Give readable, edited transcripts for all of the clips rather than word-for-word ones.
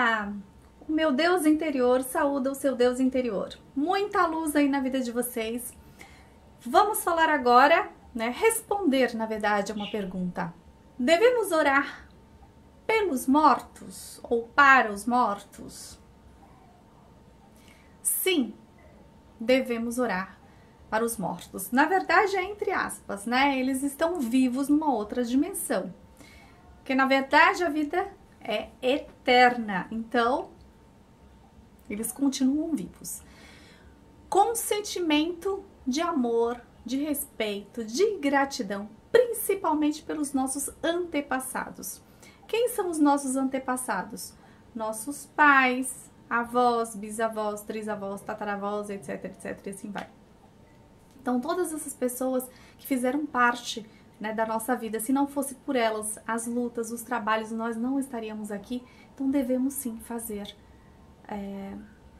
Olá! O meu Deus interior saúda o seu Deus interior. Muita luz aí na vida de vocês. Vamos falar agora, responder, na verdade, a uma pergunta. Devemos orar pelos mortos ou para os mortos? Sim, devemos orar para os mortos. Na verdade, é entre aspas, Eles estão vivos numa outra dimensão. Porque, na verdade, a vida é eterna. Então, eles continuam vivos. Com sentimento de amor, de respeito, de gratidão, principalmente pelos nossos antepassados. Quem são os nossos antepassados? Nossos pais, avós, bisavós, trisavós, tataravós, etc, etc, e assim vai. Então, todas essas pessoas que fizeram parte da nossa vida, se não fosse por elas, as lutas, os trabalhos, nós não estaríamos aqui. Então, devemos sim fazer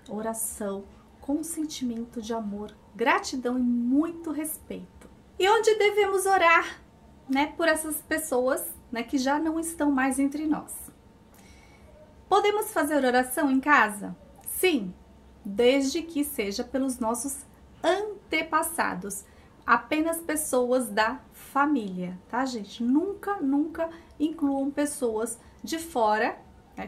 oração com sentimento de amor, gratidão e muito respeito. E onde devemos orar, por essas pessoas, que já não estão mais entre nós? Podemos fazer oração em casa? Sim, desde que seja pelos nossos antepassados, apenas pessoas da família, tá, gente? Nunca incluam pessoas de fora,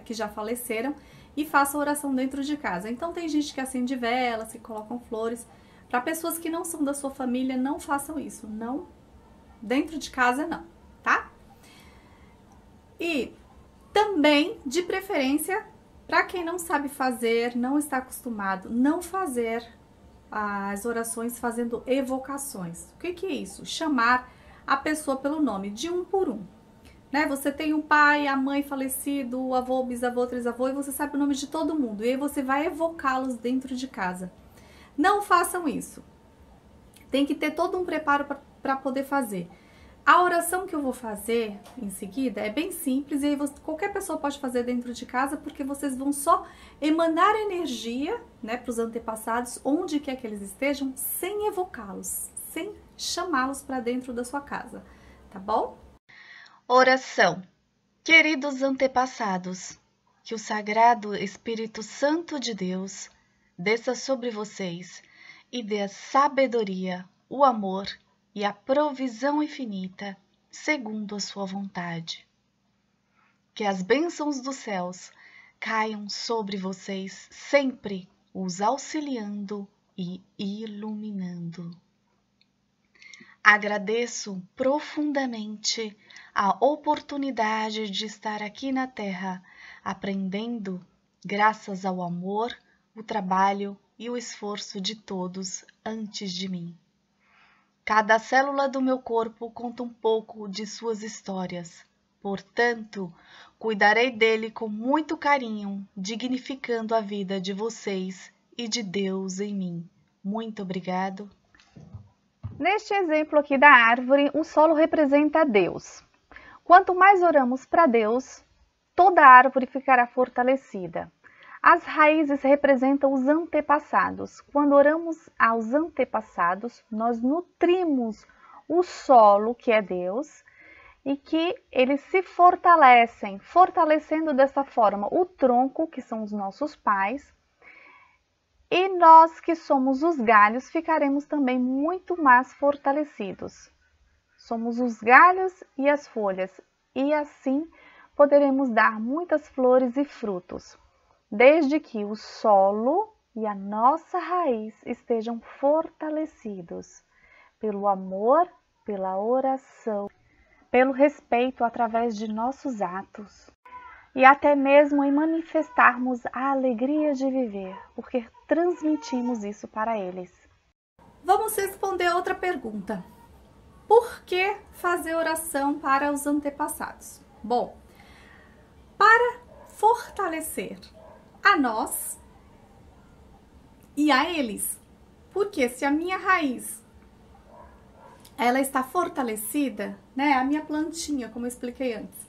que já faleceram, e façam oração dentro de casa. Então, tem gente que acende velas, que colocam flores. Para pessoas que não são da sua família, não façam isso. Não, dentro de casa não, tá? E também, de preferência, para quem não sabe fazer, não está acostumado, não fazer as orações fazendo evocações. O que é isso? Chamar a pessoa pelo nome, de um por um. Você tem o pai, a mãe falecido, o avô, o bisavô, o trisavô, e você sabe o nome de todo mundo. E aí você vai evocá-los dentro de casa. Não façam isso. Tem que ter todo um preparo para poder fazer. A oração que eu vou fazer em seguida é bem simples, e aí qualquer pessoa pode fazer dentro de casa, porque vocês vão só emanar energia, para os antepassados, onde quer que eles estejam, sem evocá-los, sem chamá-los para dentro da sua casa, tá bom? Oração. Queridos antepassados, que o Sagrado Espírito Santo de Deus desça sobre vocês e dê a sabedoria, o amor e a provisão infinita, segundo a sua vontade. Que as bênçãos dos céus caiam sobre vocês sempre, os auxiliando e iluminando. Agradeço profundamente a oportunidade de estar aqui na Terra, aprendendo graças ao amor, o trabalho e o esforço de todos antes de mim. Cada célula do meu corpo conta um pouco de suas histórias. Portanto, cuidarei dele com muito carinho, dignificando a vida de vocês e de Deus em mim. Muito obrigado. Neste exemplo aqui da árvore, o solo representa Deus. Quanto mais oramos para Deus, toda a árvore ficará fortalecida. As raízes representam os antepassados. Quando oramos aos antepassados, nós nutrimos o solo, que é Deus, e que eles se fortalecem, fortalecendo dessa forma o tronco, que são os nossos pais, e nós que somos os galhos ficaremos também muito mais fortalecidos. Somos os galhos e as folhas, e assim poderemos dar muitas flores e frutos, desde que o solo e a nossa raiz estejam fortalecidos pelo amor, pela oração, pelo respeito através de nossos atos. E até mesmo em manifestarmos a alegria de viver, porque transmitimos isso para eles. Vamos responder outra pergunta. Por que fazer oração para os antepassados? Bom, para fortalecer a nós e a eles. Porque se a minha raiz ela está fortalecida, a minha plantinha, como eu expliquei antes,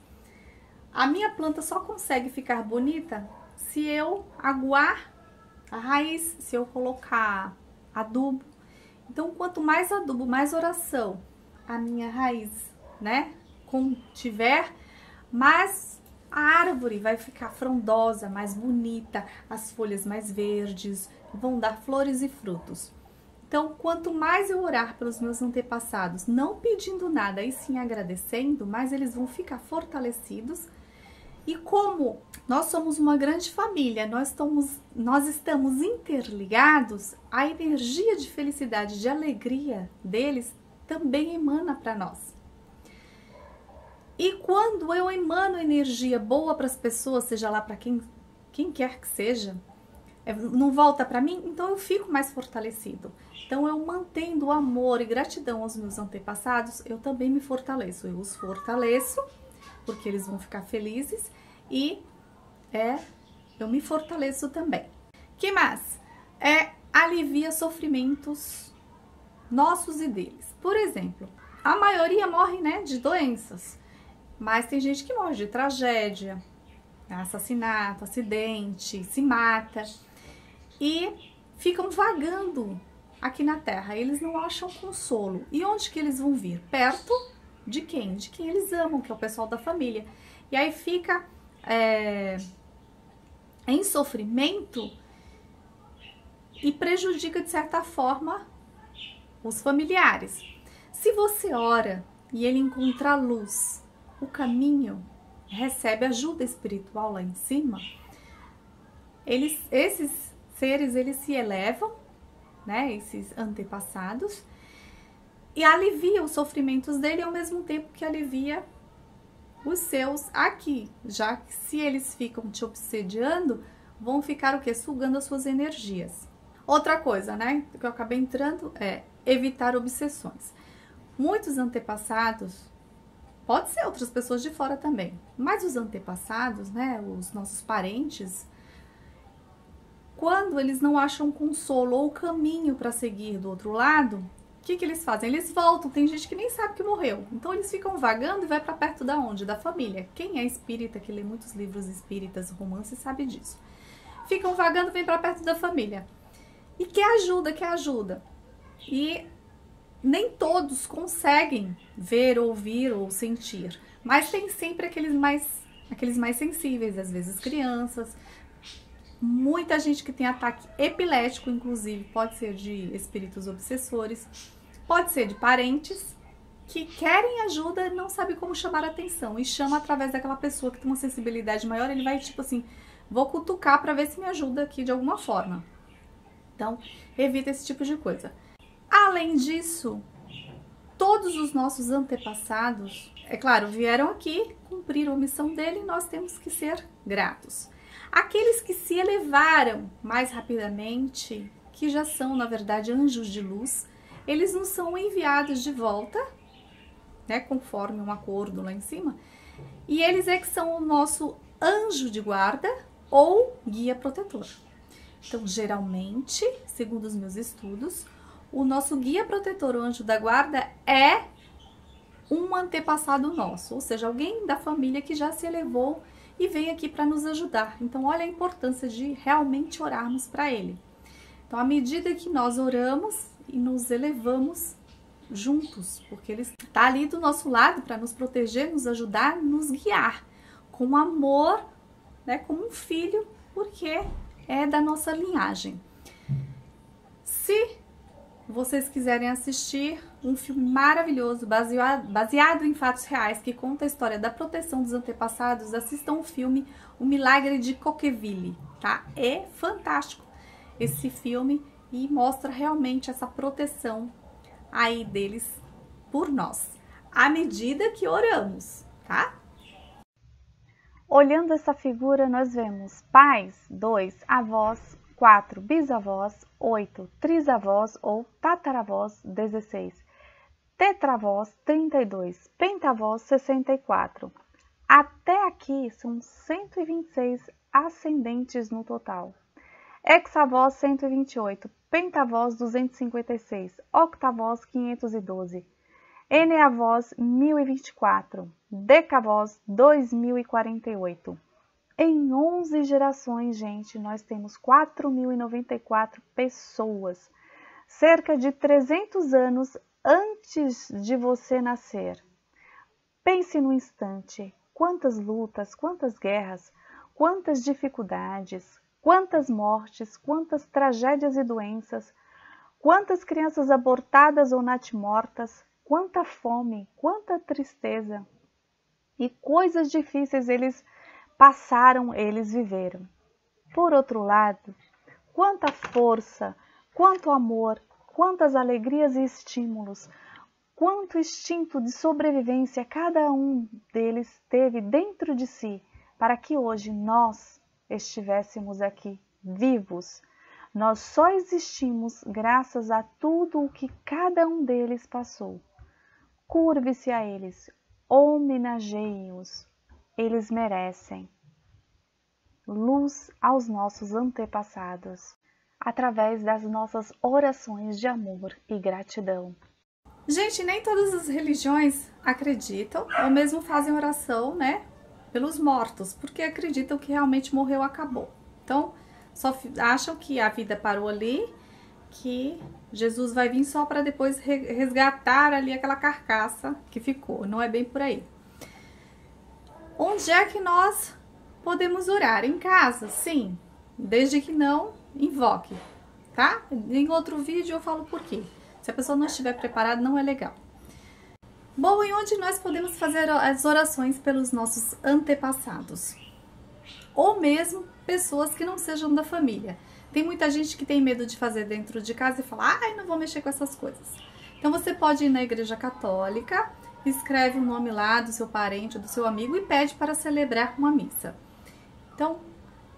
a minha planta só consegue ficar bonita se eu aguar a raiz, se eu colocar adubo. Então, quanto mais adubo, mais oração a minha raiz, tiver, mais a árvore vai ficar frondosa, mais bonita, as folhas mais verdes, vão dar flores e frutos. Então, quanto mais eu orar pelos meus antepassados, não pedindo nada e sim agradecendo, mais eles vão ficar fortalecidos. E como nós somos uma grande família, nós estamos interligados, a energia de felicidade, de alegria deles também emana para nós. E quando eu emano energia boa para as pessoas, seja lá para quem quer que seja, não volta para mim, então eu fico mais fortalecido. Então eu mantendo o amor e gratidão aos meus antepassados, eu também me fortaleço. Eu os fortaleço, porque eles vão ficar felizes e eu me fortaleço também. Que mais? Alivia sofrimentos nossos e deles. Por exemplo, a maioria morre, né, de doenças. Mas tem gente que morre de tragédia, assassinato, acidente, se mata e ficam vagando aqui na Terra. Eles não acham consolo. E onde que eles vão vir? Perto de quem? De quem eles amam, que é o pessoal da família. E aí fica em sofrimento e prejudica de certa forma os familiares. Se você ora e ele encontra luz, o caminho, recebe ajuda espiritual lá em cima, esses seres, eles se elevam, né, esses antepassados, e alivia os sofrimentos dele ao mesmo tempo que alivia os seus aqui, já que se eles ficam te obsediando, vão ficar o quê? Sugando as suas energias. Outra coisa, né, que eu acabei entrando é evitar obsessões. Muitos antepassados, pode ser outras pessoas de fora também, mas os antepassados, né, os nossos parentes, quando eles não acham consolo ou caminho para seguir do outro lado, o que eles fazem? Eles voltam, tem gente que nem sabe que morreu, então eles ficam vagando e vai para perto da onde? Da família. Quem é espírita, que lê muitos livros espíritas, romances, sabe disso. Ficam vagando, vem para perto da família. E quer ajuda. E nem todos conseguem ver, ouvir ou sentir, mas tem sempre aqueles mais sensíveis, às vezes crianças, muita gente que tem ataque epilético, inclusive, pode ser de espíritos obsessores, pode ser de parentes que querem ajuda e não sabem como chamar a atenção, e chama através daquela pessoa que tem uma sensibilidade maior, ele vai tipo assim, vou cutucar para ver se me ajuda aqui de alguma forma. Então, evita esse tipo de coisa. Além disso, todos os nossos antepassados, é claro, vieram aqui, cumpriram a missão dele e nós temos que ser gratos. Aqueles que se elevaram mais rapidamente, que já são, na verdade, anjos de luz, eles não são enviados de volta, né, conforme um acordo lá em cima, e eles é que são o nosso anjo de guarda ou guia protetor. Então, geralmente, segundo os meus estudos, o nosso guia protetor, o anjo da guarda, é um antepassado nosso, ou seja, alguém da família que já se elevou e vem aqui para nos ajudar. Então, olha a importância de realmente orarmos para ele. Então, à medida que nós oramos e nos elevamos juntos, porque ele está ali do nosso lado para nos proteger, nos ajudar, nos guiar com amor, né, como um filho, porque é da nossa linhagem. Se vocês quiserem assistir um filme maravilhoso, baseado em fatos reais, que conta a história da proteção dos antepassados, assistam o filme O Milagre de Coqueville, tá? É fantástico esse filme e mostra realmente essa proteção aí deles por nós, à medida que oramos, tá? Olhando essa figura, nós vemos pais, 2, avós, 4, bisavós, 8, trisavós ou tataravós, 16, tetravós, 32, pentavós, 64. Até aqui são 126 ascendentes no total. Hexavós, 128, pentavós, 256, octavós, 512, eneavós, 1024, decavós, 2048. Em 11 gerações, gente, nós temos 4.094 pessoas, cerca de 300 anos antes de você nascer. Pense no instante, quantas lutas, quantas guerras, quantas dificuldades, quantas mortes, quantas tragédias e doenças, quantas crianças abortadas ou natimortas, quanta fome, quanta tristeza e coisas difíceis eles passaram, eles viveram. Por outro lado, quanta força, quanto amor, quantas alegrias e estímulos, quanto instinto de sobrevivência cada um deles teve dentro de si para que hoje nós estivéssemos aqui vivos. Nós só existimos graças a tudo o que cada um deles passou. Curve-se a eles, homenageiem-os, eles merecem. Luz aos nossos antepassados, através das nossas orações de amor e gratidão. Gente, nem todas as religiões acreditam ou mesmo fazem oração, né, pelos mortos, porque acreditam que realmente morreu, acabou. Então, só acham que a vida parou ali, que Jesus vai vir só para depois resgatar ali aquela carcaça que ficou. Não é bem por aí. Onde é que nós podemos orar? Em casa, sim, desde que não invoque, tá? Em outro vídeo eu falo por quê. Se a pessoa não estiver preparada, não é legal. Bom, e onde nós podemos fazer as orações pelos nossos antepassados? Ou mesmo pessoas que não sejam da família. Tem muita gente que tem medo de fazer dentro de casa e fala, ai, não vou mexer com essas coisas. Então você pode ir na igreja católica, escreve o nome lá do seu parente, do seu amigo e pede para celebrar uma missa. Então,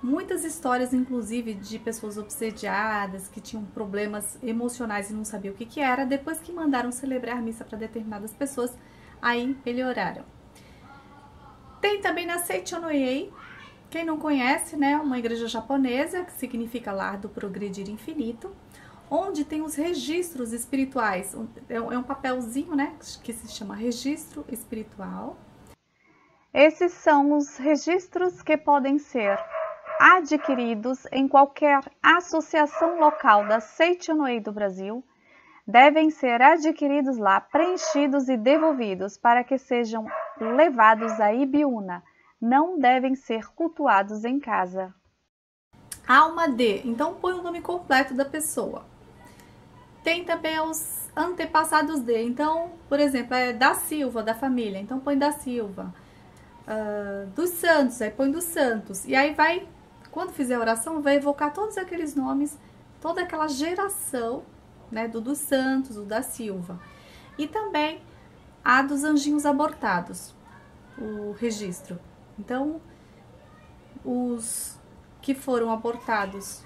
muitas histórias, inclusive, de pessoas obsediadas, que tinham problemas emocionais e não sabiam o que era, depois que mandaram celebrar missa para determinadas pessoas, aí melhoraram. Tem também na Seichonoye, quem não conhece, né, uma igreja japonesa, que significa Lar do Progredir Infinito, onde tem os registros espirituais. É um papelzinho, né, que se chama registro espiritual. Esses são os registros que podem ser adquiridos em qualquer associação local da Seichonoye do Brasil, devem ser adquiridos lá, preenchidos e devolvidos para que sejam levados a Ibiúna. Não devem ser cultuados em casa. Alma de, então põe o nome completo da pessoa. Tem também os antepassados de, então, por exemplo, é da Silva, da família, então põe da Silva. Dos Santos, aí põe dos Santos. E aí vai, quando fizer a oração, vai evocar todos aqueles nomes, toda aquela geração, né, do dos Santos, do da Silva. E também a dos anjinhos abortados, o registro. Então, os que foram abortados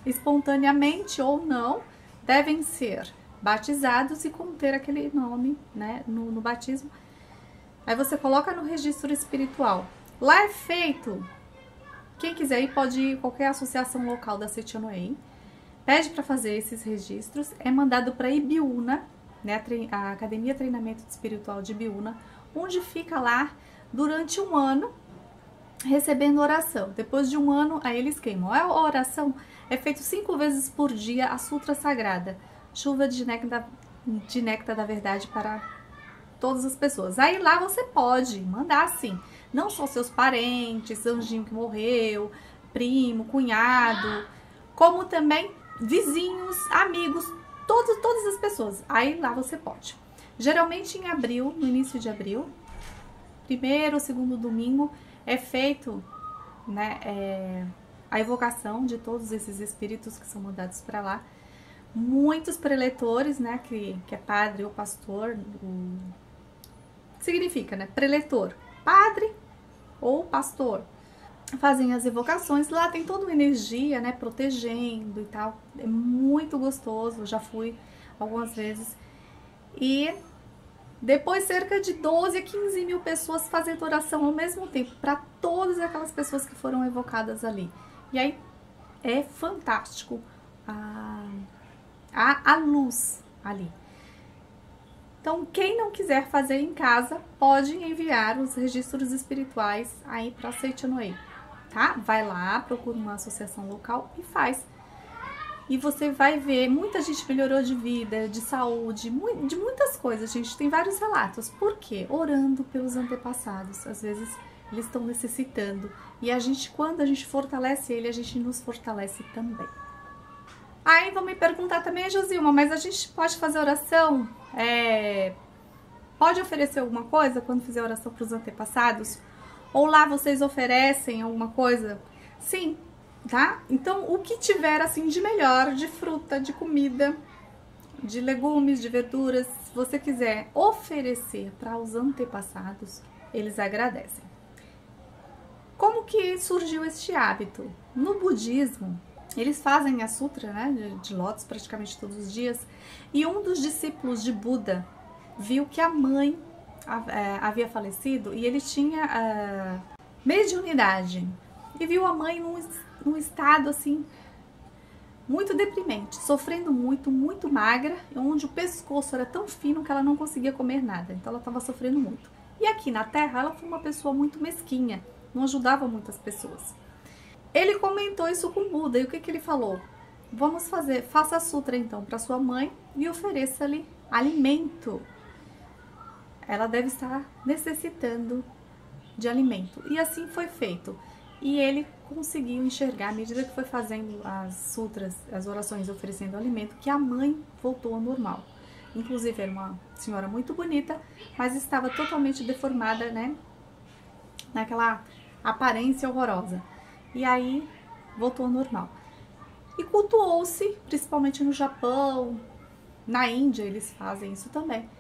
espontaneamente ou não, devem ser batizados e conter aquele nome, né, no batismo. Aí você coloca no registro espiritual. Lá é feito, quem quiser ir pode ir em qualquer associação local da Seichonoye, pede para fazer esses registros, é mandado para Ibiúna, né, a Academia Treinamento Espiritual de Ibiúna, onde fica lá durante um ano, recebendo oração. Depois de um ano, aí eles queimam. A oração é feita 5 vezes por dia, a Sutra Sagrada, chuva de néctar da verdade para todas as pessoas. Aí lá você pode mandar assim, não só seus parentes, anjinho que morreu, primo, cunhado, como também vizinhos, amigos, todas as pessoas. Aí lá você pode. Geralmente em abril, no início de abril, primeiro ou segundo domingo, é feito, né, a evocação de todos esses espíritos que são mandados para lá. Muitos preletores, né, que é padre ou pastor, significa, né, preletor, padre ou pastor, fazem as evocações. Lá tem toda uma energia, né, protegendo e tal. É muito gostoso, eu já fui algumas vezes. E depois cerca de 12 a 15 mil pessoas fazendo oração ao mesmo tempo para todas aquelas pessoas que foram evocadas ali. E aí é fantástico a luz ali. Então, quem não quiser fazer em casa, pode enviar os registros espirituais aí para Seichonoye, tá? Vai lá, procura uma associação local e faz. e você vai ver, muita gente melhorou de vida, de saúde, de muitas coisas, gente. Tem vários relatos. Por quê? Orando pelos antepassados. Às vezes eles estão necessitando. E a gente, quando a gente fortalece ele, a gente nos fortalece também. Aí vão me perguntar também, Josilma, mas a gente pode fazer oração? Pode oferecer alguma coisa quando fizer oração para os antepassados? Ou lá vocês oferecem alguma coisa? Sim, tá? Então, o que tiver assim de melhor, de fruta, de comida, de legumes, de verduras, se você quiser oferecer para os antepassados, eles agradecem. Como que surgiu este hábito? No budismo, eles fazem a sutra, né, de lótus praticamente todos os dias, e um dos discípulos de Buda viu que a mãe havia falecido e ele tinha mediunidade, e viu a mãe num estado assim muito deprimente, sofrendo muito, muito magra, onde o pescoço era tão fino que ela não conseguia comer nada, então ela estava sofrendo muito. E aqui na Terra ela foi uma pessoa muito mesquinha, não ajudava muitas pessoas. Ele comentou isso com o Buda, e o que ele falou? Faça a sutra então para sua mãe e ofereça-lhe alimento. Ela deve estar necessitando de alimento. E assim foi feito. E ele conseguiu enxergar, à medida que foi fazendo as sutras, as orações oferecendo alimento, que a mãe voltou ao normal. Inclusive era uma senhora muito bonita, mas estava totalmente deformada, né? Naquela aparência horrorosa. E aí voltou ao normal. E cultuou-se, principalmente no Japão, na Índia eles fazem isso também,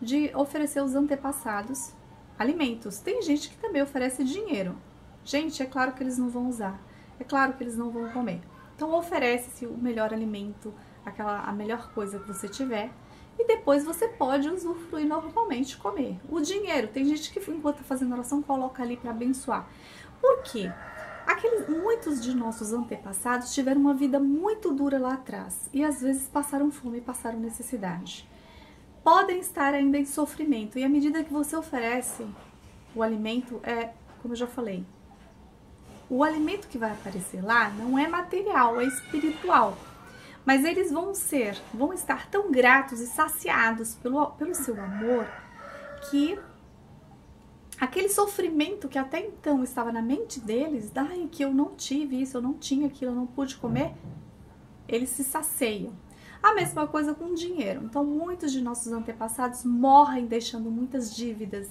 de oferecer aos antepassados alimentos. Tem gente que também oferece dinheiro. Gente, é claro que eles não vão usar, é claro que eles não vão comer. Então oferece-se o melhor alimento, a melhor coisa que você tiver, e depois você pode usufruir normalmente, comer. O dinheiro, tem gente que enquanto está fazendo oração coloca ali para abençoar. Por quê? Muitos de nossos antepassados tiveram uma vida muito dura lá atrás e às vezes passaram fome e passaram necessidade. Podem estar ainda em sofrimento, e à medida que você oferece o alimento, como eu já falei, o alimento que vai aparecer lá não é material, é espiritual. Mas eles vão estar tão gratos e saciados pelo seu amor, que aquele sofrimento que até então estava na mente deles, que eu não tive isso, eu não tinha aquilo, eu não pude comer, eles se saciam. A mesma coisa com o dinheiro. Então, muitos de nossos antepassados morrem deixando muitas dívidas,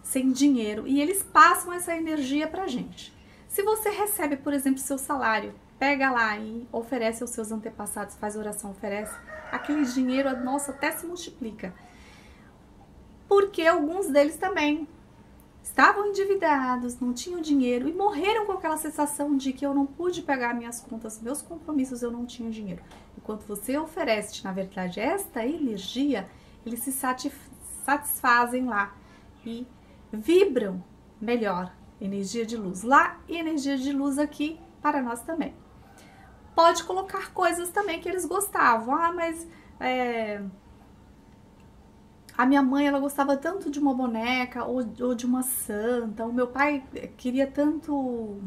sem dinheiro, e eles passam essa energia pra gente. Se você recebe, por exemplo, seu salário, pega lá e oferece aos seus antepassados, faz oração, oferece, aquele dinheiro, nossa, até se multiplica. Porque alguns deles também estavam endividados, não tinham dinheiro e morreram com aquela sensação de que eu não pude pagar minhas contas, meus compromissos, eu não tinha dinheiro. Enquanto você oferece, na verdade, esta energia, eles se satisfazem lá e vibram melhor, energia de luz lá e energia de luz aqui para nós também. Pode colocar coisas também que eles gostavam. Mas a minha mãe, ela gostava tanto de uma boneca ou de uma santa. O meu pai queria tanto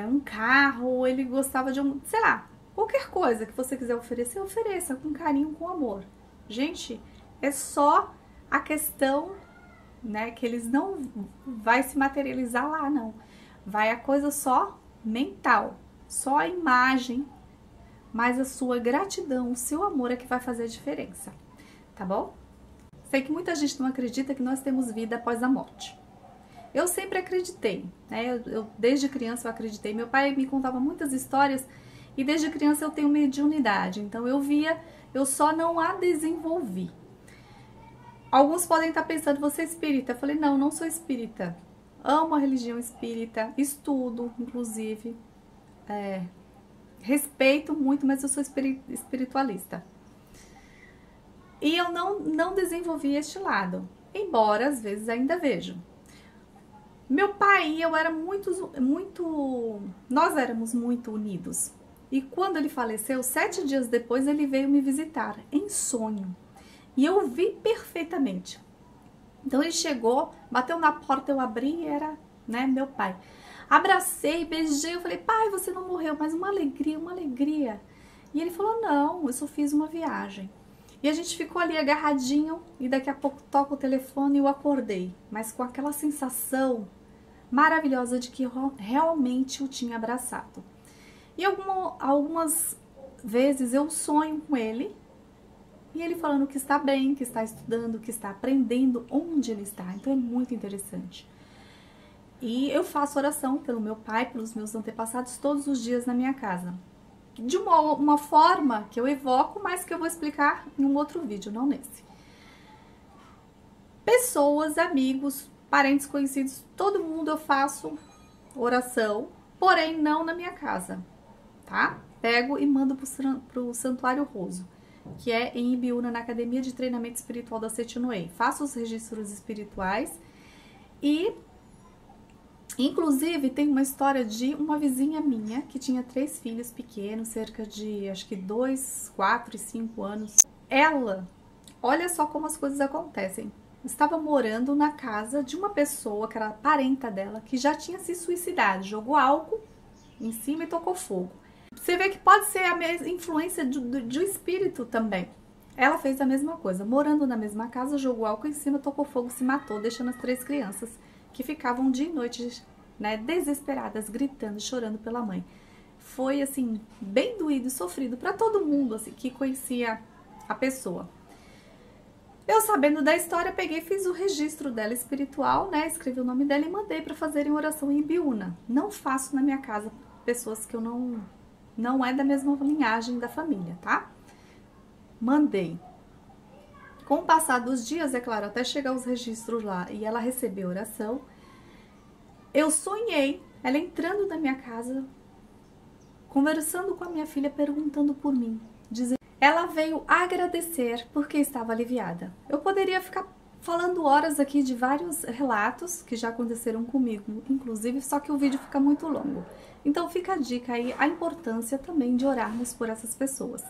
um carro, ou ele gostava de sei lá, qualquer coisa que você quiser oferecer, ofereça com carinho, com amor. Gente, é só a questão, né, que eles não vai se materializar lá, não. Vai a coisa só mental, só a imagem, mas a sua gratidão, o seu amor é que vai fazer a diferença, tá bom? Sei que muita gente não acredita que nós temos vida após a morte. Eu sempre acreditei, né? Desde criança eu acreditei. Meu pai me contava muitas histórias e desde criança eu tenho mediunidade. Então eu via, eu só não a desenvolvi. Alguns podem estar pensando, você é espírita? Eu falei, não, não sou espírita. Amo a religião espírita, estudo, inclusive. Respeito muito, mas eu sou espiritualista. E eu não desenvolvi este lado, embora às vezes ainda vejo. Meu pai e eu nós éramos muito unidos. E quando ele faleceu, 7 dias depois, ele veio me visitar em sonho. E eu vi perfeitamente. Então ele chegou, bateu na porta, eu abri e era, né, meu pai. Abracei, beijei, eu falei, pai, você não morreu, mas uma alegria, uma alegria. E ele falou, não, eu só fiz uma viagem. E a gente ficou ali agarradinho e daqui a pouco toca o telefone e eu acordei. Mas com aquela sensação maravilhosa de que realmente o tinha abraçado. E algumas vezes eu sonho com ele e ele falando que está bem, que está estudando, que está aprendendo onde ele está. Então é muito interessante. E eu faço oração pelo meu pai, pelos meus antepassados todos os dias na minha casa. De uma forma que eu evoco, mas que eu vou explicar em um outro vídeo, não nesse. Pessoas, amigos, parentes conhecidos, todo mundo eu faço oração, porém não na minha casa, tá? Pego e mando pro Santuário Roso, que é em Ibiúna, na Academia de Treinamento Espiritual da Setinoei. Faço os registros espirituais e... inclusive, tem uma história de uma vizinha minha que tinha 3 filhos pequenos, cerca de, acho que 2, 4 e 5 anos. Ela, olha só como as coisas acontecem, estava morando na casa de uma pessoa que era parenta dela, que já tinha se suicidado, jogou álcool em cima e tocou fogo. Você vê que pode ser a mesma influência do espírito também. Ela fez a mesma coisa, morando na mesma casa, jogou álcool em cima, tocou fogo, se matou, deixando as 3 crianças que ficavam dia e noite, né, desesperadas, gritando, chorando pela mãe. Foi, assim, bem doído e sofrido para todo mundo, assim, que conhecia a pessoa. Eu, sabendo da história, peguei e fiz o registro dela espiritual, né, escrevi o nome dela e mandei para fazerem oração em Ibiúna. Não faço na minha casa pessoas que eu não é da mesma linhagem da família, tá? Mandei. Com o passar dos dias, é claro, até chegar os registros lá e ela receber a oração, eu sonhei ela entrando na minha casa, conversando com a minha filha, perguntando por mim, dizendo, ela veio agradecer porque estava aliviada. Eu poderia ficar falando horas aqui de vários relatos que já aconteceram comigo, inclusive, só que o vídeo fica muito longo. Então fica a dica aí, a importância também de orarmos por essas pessoas,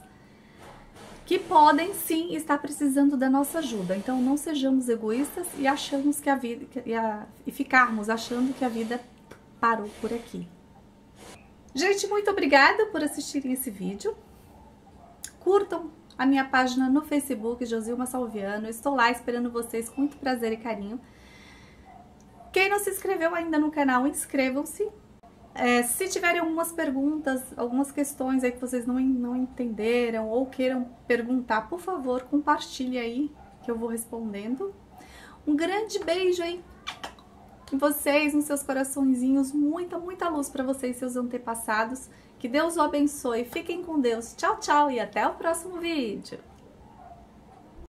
que podem sim estar precisando da nossa ajuda. Então não sejamos egoístas e achamos que a vida e ficarmos achando que a vida parou por aqui. Gente, muito obrigada por assistirem esse vídeo. Curtam a minha página no Facebook, Josilma Salviano. Eu estou lá esperando vocês com muito prazer e carinho. Quem não se inscreveu ainda no canal, inscrevam-se. Se tiverem algumas perguntas, algumas questões aí que vocês não entenderam ou queiram perguntar, por favor, compartilhe aí que eu vou respondendo. Um grande beijo aí em vocês, nos seus coraçõezinhos, muita luz para vocês e seus antepassados. Que Deus o abençoe, fiquem com Deus. Tchau, tchau e até o próximo vídeo.